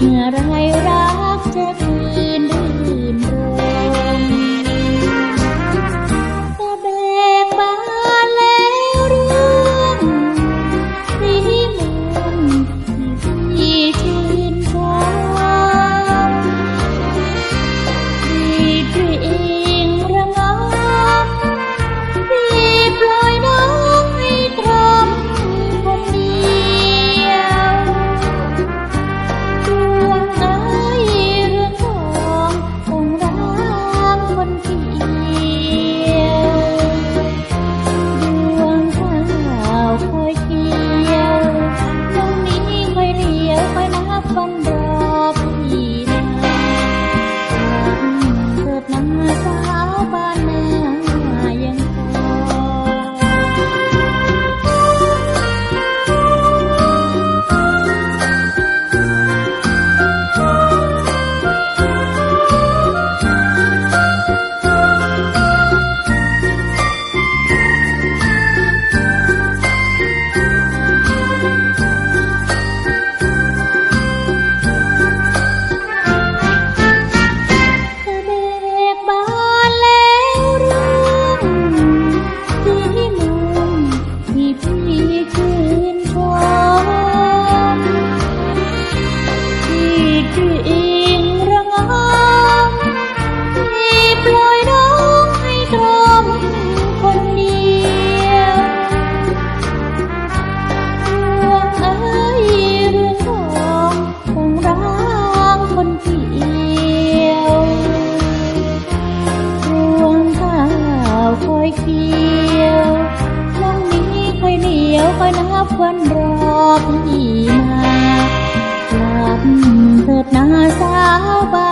เมื่อไรรักจะคืนรื่นรมตะเบกบานแล้วร่วงสีมนที่ชื่นชมดีกริ่งระงมรีบปล่อยน้องให้ตรมคนเดียวดวงเอ้ยเรื่องของคงรักคนเดียวดวงข้าวคอยเกี่ยวตรงนี้คอยเลี้ยวคอยนับวันรอพี่นาเกิดมาสาวบ้านนายังพเกี่ยวน้องนี้ค่อยเลี้ยวค่อยนับวันรอพี่มากลับเถิดนาสาวบ้าน